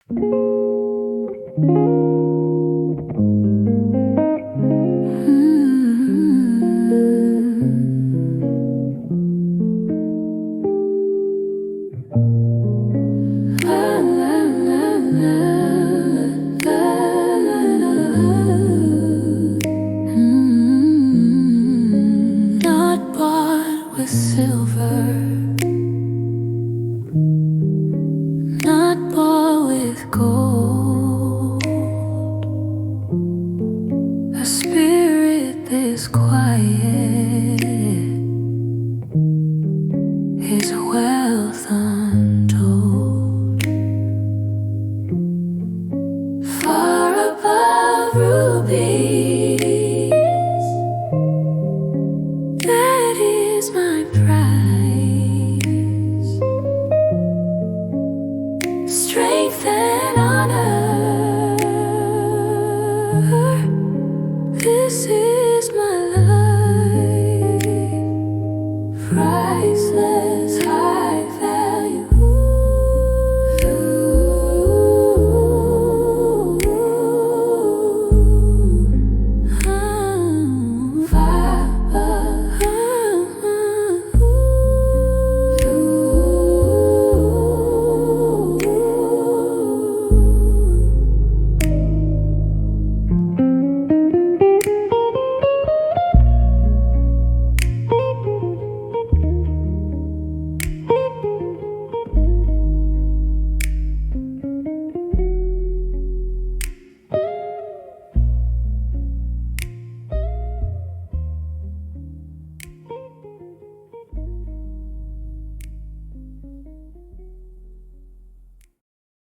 Not bought with silver, not bought with gold. A spirit this quiet is a wealth untold. Far above rubies, that is my price. Strength and